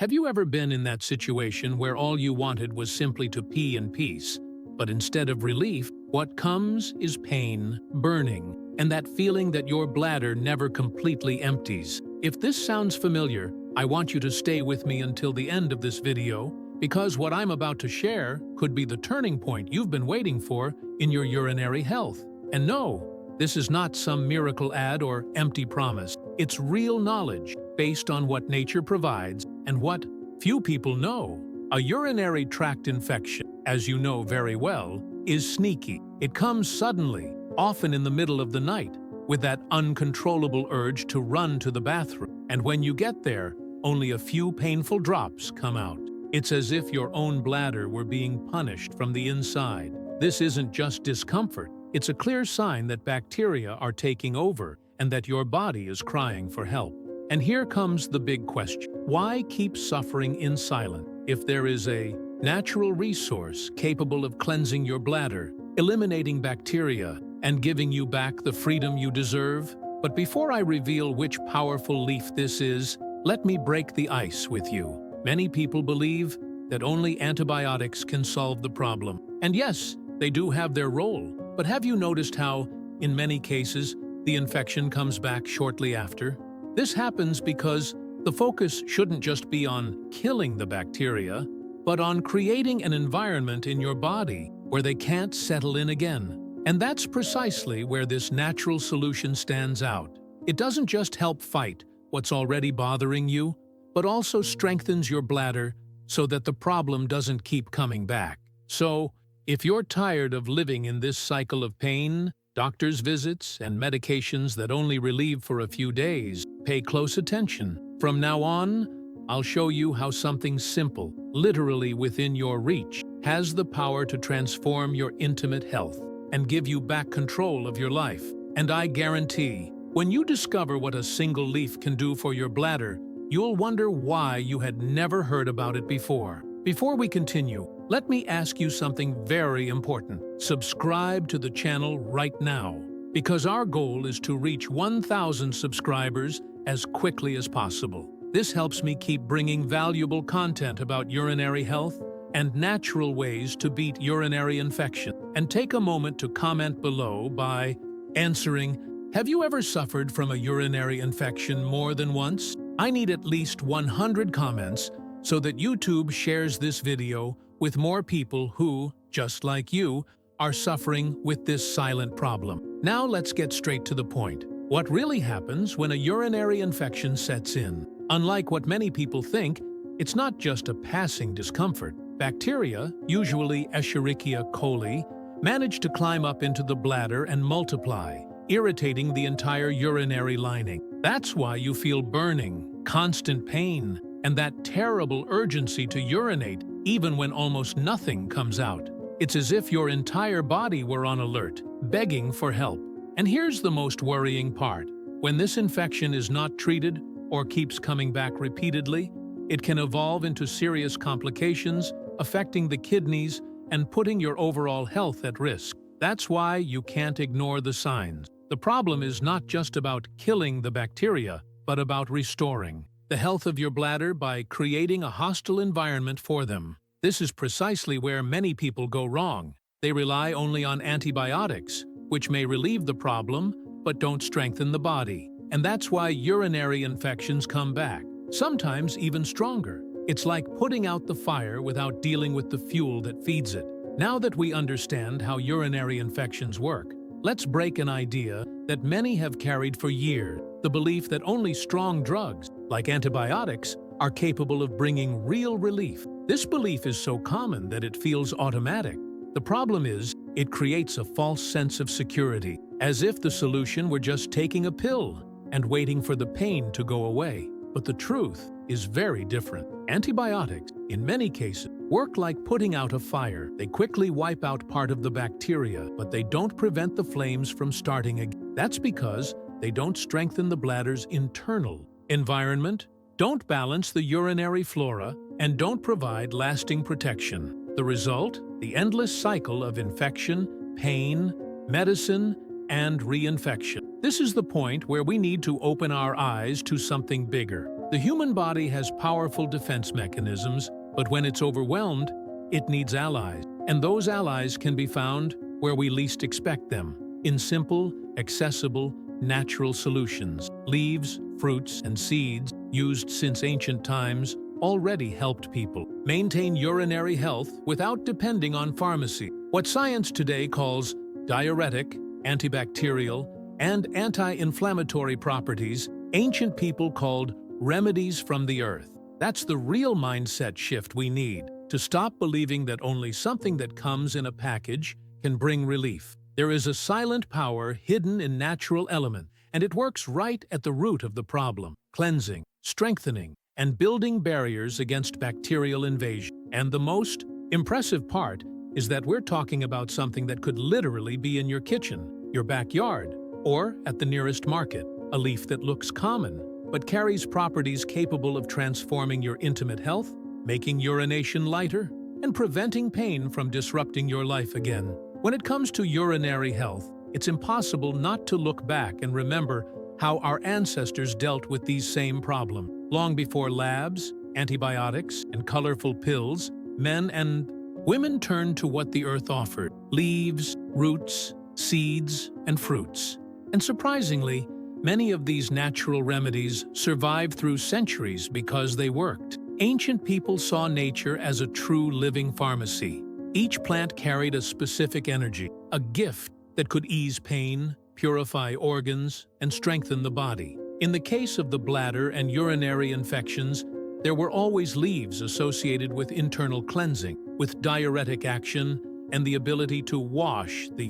Have you ever been in that situation where all you wanted was simply to pee in peace, but instead of relief, what comes is pain, burning, and that feeling that your bladder never completely empties? If this sounds familiar, I want you to stay with me until the end of this video, because what I'm about to share could be the turning point you've been waiting for in your urinary health. And no, this is not some miracle ad or empty promise. It's real knowledge based on what nature provides and what few people know. A urinary tract infection, as you know very well, is sneaky. It comes suddenly, often in the middle of the night, with that uncontrollable urge to run to the bathroom. And when you get there, only a few painful drops come out. It's as if your own bladder were being punished from the inside. This isn't just discomfort. It's a clear sign that bacteria are taking over and that your body is crying for help. And here comes the big question. Why keep suffering in silence? If there is a natural resource capable of cleansing your bladder, eliminating bacteria, and giving you back the freedom you deserve? But before I reveal which powerful leaf this is, let me break the ice with you. Many people believe that only antibiotics can solve the problem. And yes, they do have their role. But have you noticed how, in many cases, the infection comes back shortly after? This happens because the focus shouldn't just be on killing the bacteria, but on creating an environment in your body where they can't settle in again. And that's precisely where this natural solution stands out. It doesn't just help fight what's already bothering you, but also strengthens your bladder so that the problem doesn't keep coming back. So, if you're tired of living in this cycle of pain, doctor's visits, and medications that only relieve for a few days, pay close attention. From now on, I'll show you how something simple, literally within your reach, has the power to transform your intimate health and give you back control of your life. And I guarantee, when you discover what a single leaf can do for your bladder, you'll wonder why you had never heard about it before. Before we continue, let me ask you something very important. Subscribe to the channel right now, because our goal is to reach 1,000 subscribers as quickly as possible. This helps me keep bringing valuable content about urinary health and natural ways to beat urinary infection. And take a moment to comment below by answering, have you ever suffered from a urinary infection more than once? I need at least 100 comments so that YouTube shares this video with more people who, just like you, are suffering with this silent problem. Now let's get straight to the point. What really happens when a urinary infection sets in? Unlike what many people think, it's not just a passing discomfort. Bacteria, usually Escherichia coli, manage to climb up into the bladder and multiply, irritating the entire urinary lining. That's why you feel burning, constant pain, and that terrible urgency to urinate even when almost nothing comes out. It's as if your entire body were on alert, begging for help. And here's the most worrying part. When this infection is not treated or keeps coming back repeatedly, it can evolve into serious complications, affecting the kidneys and putting your overall health at risk. That's why you can't ignore the signs. The problem is not just about killing the bacteria, but about restoring the health of your bladder by creating a hostile environment for them. This is precisely where many people go wrong. They rely only on antibiotics, which may relieve the problem, but don't strengthen the body. And that's why urinary infections come back, sometimes even stronger. It's like putting out the fire without dealing with the fuel that feeds it. Now that we understand how urinary infections work, let's break an idea that many have carried for years, the belief that only strong drugs, like antibiotics, are capable of bringing real relief. This belief is so common that it feels automatic. The problem is, it creates a false sense of security, as if the solution were just taking a pill and waiting for the pain to go away. But the truth is very different. Antibiotics, in many cases, work like putting out a fire. They quickly wipe out part of the bacteria, but they don't prevent the flames from starting again. That's because they don't strengthen the bladder's internal environment, don't balance the urinary flora, and don't provide lasting protection. The result? The endless cycle of infection, pain, medicine, and reinfection. This is the point where we need to open our eyes to something bigger. The human body has powerful defense mechanisms, but when it's overwhelmed, it needs allies. And those allies can be found where we least expect them, in simple, accessible, natural solutions. Leaves, fruits, and seeds, used since ancient times, already helped people maintain urinary health without depending on pharmacy. What science today calls diuretic, antibacterial, and anti-inflammatory properties, ancient people called remedies from the earth. That's the real mindset shift we need, to stop believing that only something that comes in a package can bring relief. There is a silent power hidden in natural element, and it works right at the root of the problem, cleansing, strengthening, and building barriers against bacterial invasion. And the most impressive part is that we're talking about something that could literally be in your kitchen, your backyard, or at the nearest market. A leaf that looks common, but carries properties capable of transforming your intimate health, making urination lighter, and preventing pain from disrupting your life again. When it comes to urinary health, it's impossible not to look back and remember how our ancestors dealt with these same problems. Long before labs, antibiotics, and colorful pills, men and women turned to what the earth offered: leaves, roots, seeds, and fruits. And surprisingly, many of these natural remedies survived through centuries because they worked. Ancient people saw nature as a true living pharmacy. Each plant carried a specific energy, a gift that could ease pain, purify organs, and strengthen the body. In the case of the bladder and urinary infections, there were always leaves associated with internal cleansing, with diuretic action, and the ability to wash the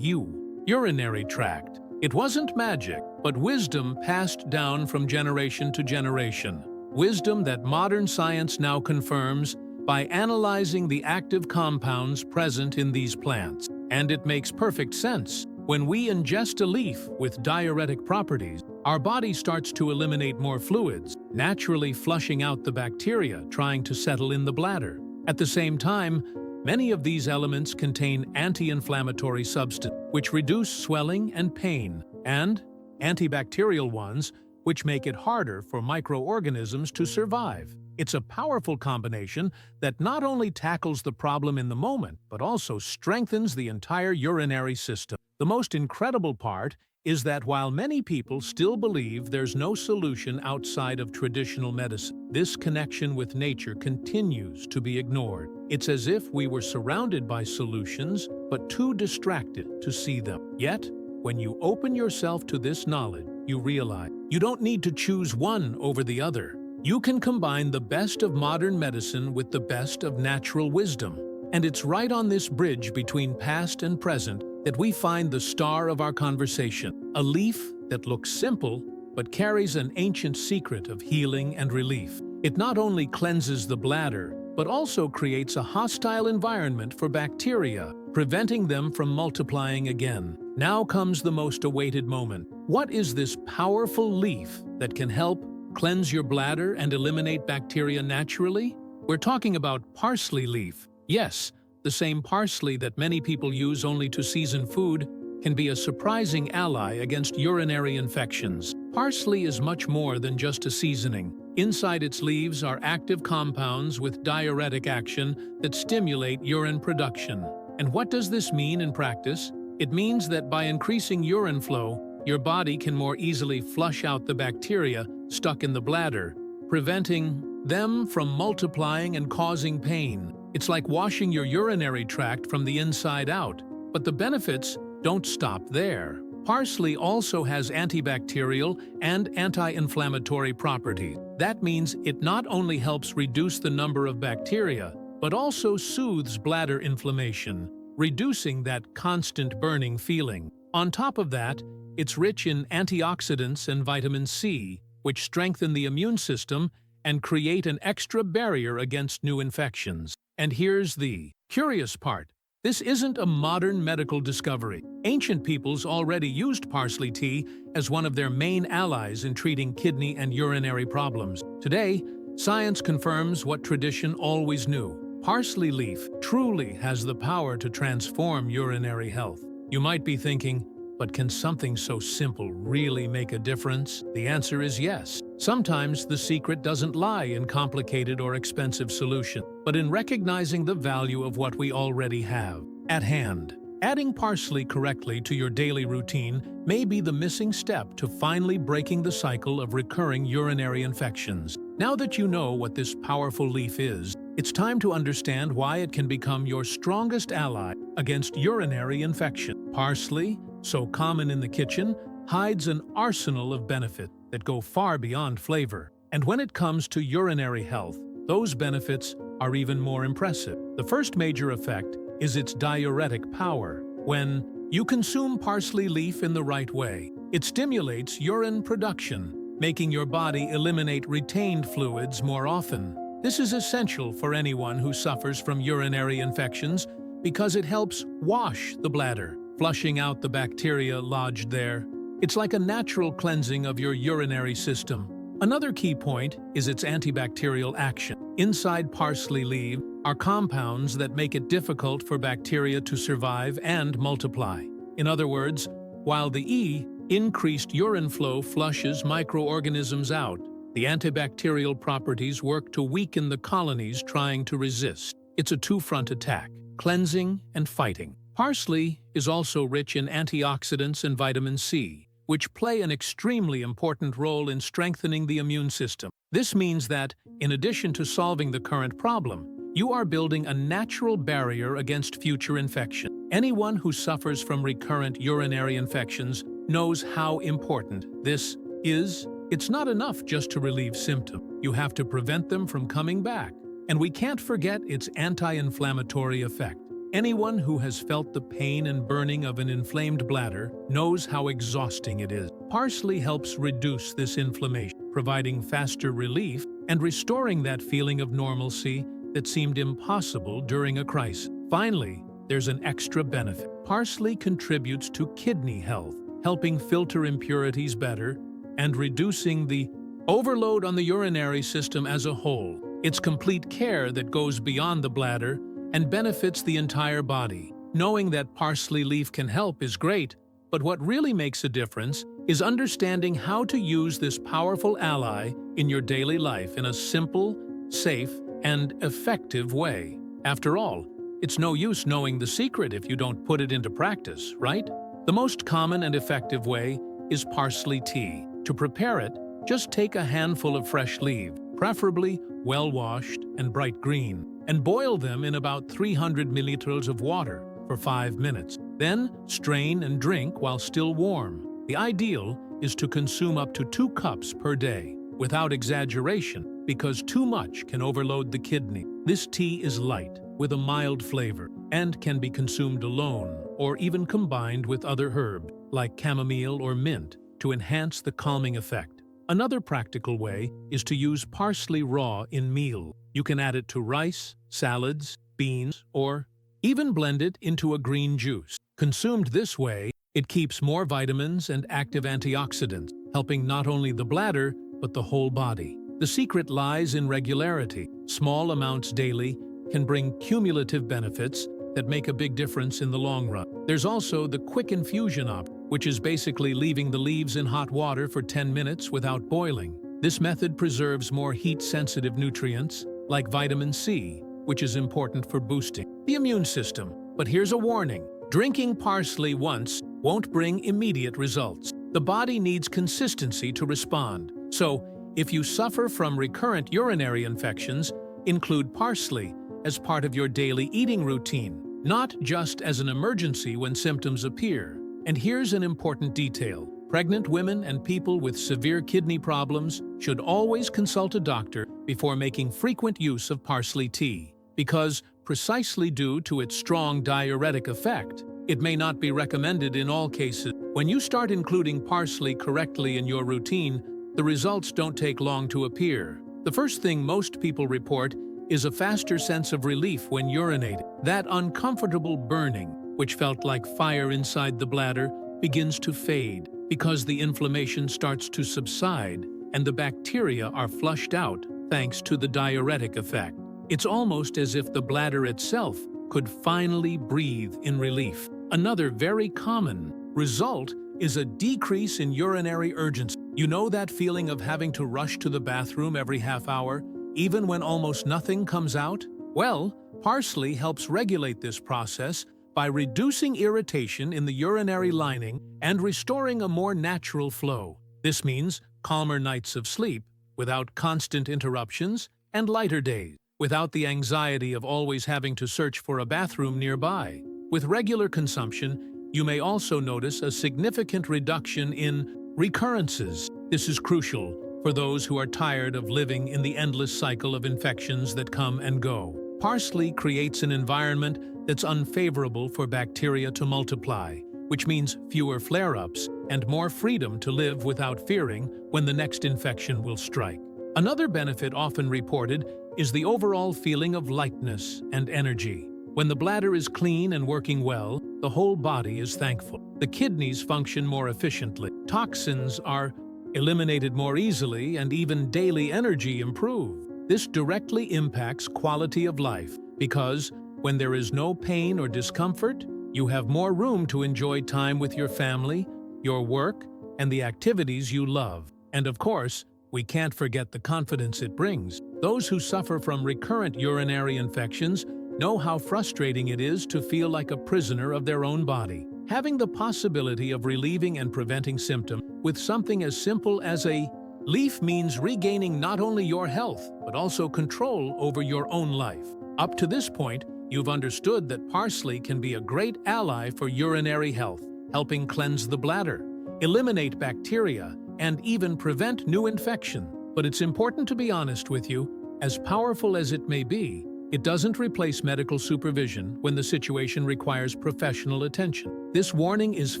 urinary tract. It wasn't magic, but wisdom passed down from generation to generation. Wisdom that modern science now confirms by analyzing the active compounds present in these plants. And it makes perfect sense. When we ingest a leaf with diuretic properties, our body starts to eliminate more fluids, naturally flushing out the bacteria trying to settle in the bladder. At the same time, many of these elements contain anti-inflammatory substances, which reduce swelling and pain, and antibacterial ones, which make it harder for microorganisms to survive. It's a powerful combination that not only tackles the problem in the moment, but also strengthens the entire urinary system. The most incredible part is that while many people still believe there's no solution outside of traditional medicine, this connection with nature continues to be ignored. It's as if we were surrounded by solutions, but too distracted to see them. Yet, when you open yourself to this knowledge, you realize you don't need to choose one over the other. You can combine the best of modern medicine with the best of natural wisdom. And it's right on this bridge between past and present that we find the star of our conversation, a leaf that looks simple but carries an ancient secret of healing and relief. It not only cleanses the bladder, but also creates a hostile environment for bacteria, preventing them from multiplying again. Now comes the most awaited moment. What is this powerful leaf that can help cleanse your bladder and eliminate bacteria naturally? We're talking about parsley leaf. Yes, the same parsley that many people use only to season food can be a surprising ally against urinary infections. Parsley is much more than just a seasoning. Inside its leaves are active compounds with diuretic action that stimulate urine production. And what does this mean in practice? It means that by increasing urine flow, your body can more easily flush out the bacteria stuck in the bladder, preventing them from multiplying and causing pain. It's like washing your urinary tract from the inside out. But the benefits don't stop there. Parsley also has antibacterial and anti-inflammatory properties. That means it not only helps reduce the number of bacteria, but also soothes bladder inflammation, reducing that constant burning feeling. On top of that, it's rich in antioxidants and vitamin C, which strengthen the immune system and create an extra barrier against new infections. And here's the curious part. This isn't a modern medical discovery. Ancient peoples already used parsley tea as one of their main allies in treating kidney and urinary problems. Today, science confirms what tradition always knew. Parsley leaf truly has the power to transform urinary health. You might be thinking, but can something so simple really make a difference? The answer is yes. Sometimes the secret doesn't lie in complicated or expensive solutions, but in recognizing the value of what we already have at hand. Adding parsley correctly to your daily routine may be the missing step to finally breaking the cycle of recurring urinary infections. Now that you know what this powerful leaf is, it's time to understand why it can become your strongest ally against urinary infection. Parsley, so common in the kitchen, hides an arsenal of benefits that go far beyond flavor. And when it comes to urinary health, those benefits are even more impressive. The first major effect is its diuretic power. When you consume parsley leaf in the right way, it stimulates urine production, making your body eliminate retained fluids more often. This is essential for anyone who suffers from urinary infections because it helps wash the bladder, flushing out the bacteria lodged there. It's like a natural cleansing of your urinary system. Another key point is its antibacterial action. Inside parsley leaf are compounds that make it difficult for bacteria to survive and multiply. In other words, while the increased urine flow flushes microorganisms out, the antibacterial properties work to weaken the colonies trying to resist. It's a two-front attack, cleansing and fighting. Parsley is also rich in antioxidants and vitamin C, which play an extremely important role in strengthening the immune system. This means that, in addition to solving the current problem, you are building a natural barrier against future infection. Anyone who suffers from recurrent urinary infections knows how important this is. It's not enough just to relieve symptoms. You have to prevent them from coming back. And we can't forget its anti-inflammatory effect. Anyone who has felt the pain and burning of an inflamed bladder knows how exhausting it is. Parsley helps reduce this inflammation, providing faster relief and restoring that feeling of normalcy that seemed impossible during a crisis. Finally, there's an extra benefit. Parsley contributes to kidney health, helping filter impurities better and reducing the overload on the urinary system as a whole. It's complete care that goes beyond the bladder and benefits the entire body. Knowing that parsley leaf can help is great, but what really makes a difference is understanding how to use this powerful ally in your daily life in a simple, safe, and effective way. After all, it's no use knowing the secret if you don't put it into practice, right? The most common and effective way is parsley tea. To prepare it, just take a handful of fresh leaves, preferably well-washed and bright green, and boil them in about 300 milliliters of water for 5 minutes. Then strain and drink while still warm. The ideal is to consume up to 2 cups per day, without exaggeration, because too much can overload the kidney. This tea is light, with a mild flavor, and can be consumed alone or even combined with other herbs, like chamomile or mint, to enhance the calming effect. Another practical way is to use parsley raw in meal. You can add it to rice, salads, beans, or even blend it into a green juice. Consumed this way, it keeps more vitamins and active antioxidants, helping not only the bladder, but the whole body. The secret lies in regularity. Small amounts daily can bring cumulative benefits that make a big difference in the long run. There's also the quick infusion option, which is basically leaving the leaves in hot water for 10 minutes without boiling. This method preserves more heat-sensitive nutrients, like vitamin C, which is important for boosting the immune system. But here's a warning. Drinking parsley once won't bring immediate results. The body needs consistency to respond. So, if you suffer from recurrent urinary infections, include parsley as part of your daily eating routine, not just as an emergency when symptoms appear. And here's an important detail. Pregnant women and people with severe kidney problems should always consult a doctor before making frequent use of parsley tea, because, precisely due to its strong diuretic effect, it may not be recommended in all cases. When you start including parsley correctly in your routine, the results don't take long to appear. The first thing most people report is a faster sense of relief when urinating. That uncomfortable burning, which felt like fire inside the bladder, begins to fade because the inflammation starts to subside and the bacteria are flushed out thanks to the diuretic effect. It's almost as if the bladder itself could finally breathe in relief. Another very common result is a decrease in urinary urgency. You know that feeling of having to rush to the bathroom every half hour, even when almost nothing comes out? Well, parsley helps regulate this process by reducing irritation in the urinary lining and restoring a more natural flow. This means calmer nights of sleep, without constant interruptions, and lighter days, without the anxiety of always having to search for a bathroom nearby. With regular consumption, you may also notice a significant reduction in recurrences. This is crucial for those who are tired of living in the endless cycle of infections that come and go. Parsley creates an environment that's unfavorable for bacteria to multiply, which means fewer flare-ups and more freedom to live without fearing when the next infection will strike. Another benefit often reported is the overall feeling of lightness and energy. When the bladder is clean and working well, the whole body is thankful. The kidneys function more efficiently. Toxins are eliminated more easily, and even daily energy improves. This directly impacts quality of life because when there is no pain or discomfort, you have more room to enjoy time with your family, your work, and the activities you love. And of course, we can't forget the confidence it brings. Those who suffer from recurrent urinary infections know how frustrating it is to feel like a prisoner of their own body. Having the possibility of relieving and preventing symptoms with something as simple as a leaf means regaining not only your health, but also control over your own life. Up to this point, you've understood that parsley can be a great ally for urinary health, helping cleanse the bladder, eliminate bacteria, and even prevent new infection. But it's important to be honest with you, as powerful as it may be, it doesn't replace medical supervision when the situation requires professional attention. This warning is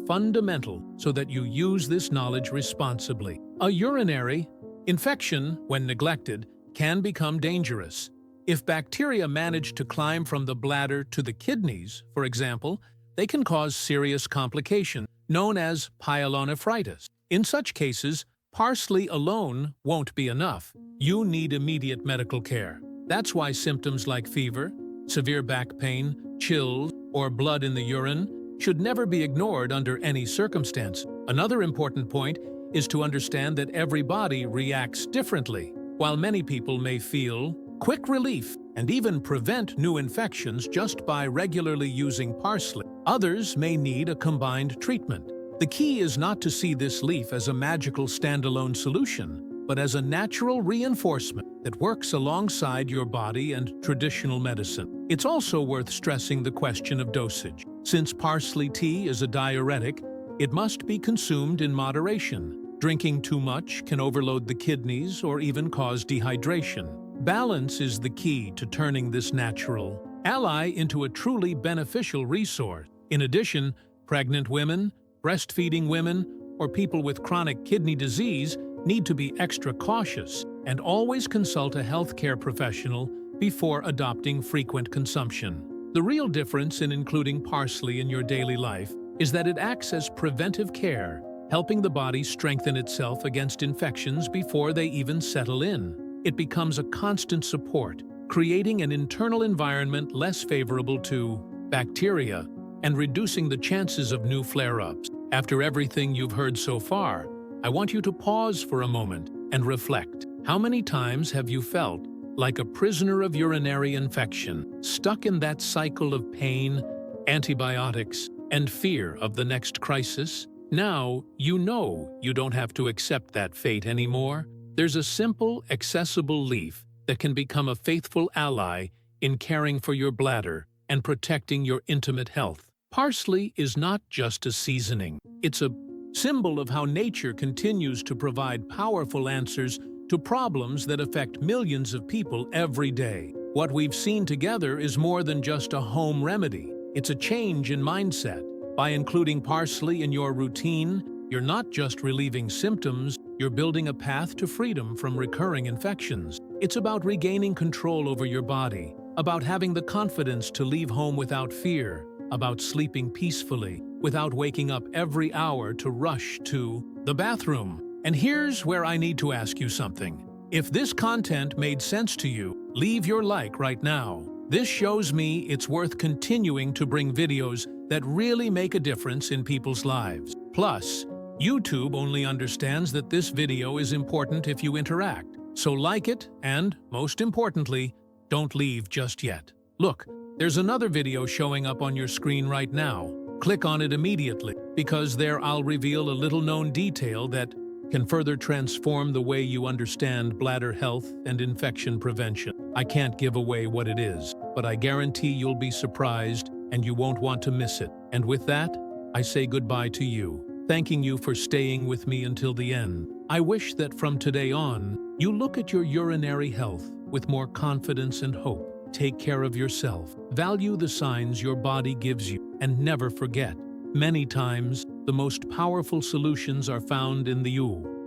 fundamental so that you use this knowledge responsibly. A urinary infection, when neglected, can become dangerous. If bacteria manage to climb from the bladder to the kidneys, for example, they can cause serious complications, known as pyelonephritis. In such cases, parsley alone won't be enough. You need immediate medical care. That's why symptoms like fever, severe back pain, chills, or blood in the urine should never be ignored under any circumstance. Another important point is to understand that every body reacts differently. While many people may feel quick relief and even prevent new infections just by regularly using parsley, others may need a combined treatment. The key is not to see this leaf as a magical standalone solution, but as a natural reinforcement that works alongside your body and traditional medicine. It's also worth stressing the question of dosage. Since parsley tea is a diuretic, it must be consumed in moderation. Drinking too much can overload the kidneys or even cause dehydration. Balance is the key to turning this natural ally into a truly beneficial resource. In addition, pregnant women, breastfeeding women, or people with chronic kidney disease need to be extra cautious and always consult a healthcare professional before adopting frequent consumption. The real difference in including parsley in your daily life is that it acts as preventive care, helping the body strengthen itself against infections before they even settle in. It becomes a constant support, creating an internal environment less favorable to bacteria and reducing the chances of new flare-ups. After everything you've heard so far, I want you to pause for a moment and reflect. How many times have you felt like a prisoner of urinary infection, stuck in that cycle of pain, antibiotics, and fear of the next crisis? Now, you know you don't have to accept that fate anymore. There's a simple, accessible leaf that can become a faithful ally in caring for your bladder and protecting your intimate health. Parsley is not just a seasoning. It's a symbol of how nature continues to provide powerful answers to problems that affect millions of people every day. What we've seen together is more than just a home remedy. It's a change in mindset. By including parsley in your routine, you're not just relieving symptoms, you're building a path to freedom from recurring infections. It's about regaining control over your body, about having the confidence to leave home without fear, about sleeping peacefully without waking up every hour to rush to the bathroom. And here's where I need to ask you something. If this content made sense to you, leave your like right now. This shows me it's worth continuing to bring videos that really make a difference in people's lives. Plus, YouTube only understands that this video is important if you interact. So like it and, most importantly, don't leave just yet. Look, there's another video showing up on your screen right now. Click on it immediately, because there I'll reveal a little-known detail that can further transform the way you understand bladder health and infection prevention. I can't give away what it is, but I guarantee you'll be surprised and you won't want to miss it. And with that, I say goodbye to you, thanking you for staying with me until the end. I wish that from today on, you look at your urinary health with more confidence and hope. Take care of yourself, value the signs your body gives you, and never forget, many times, the most powerful solutions are found in the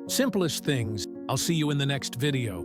simplest things. I'll see you in the next video.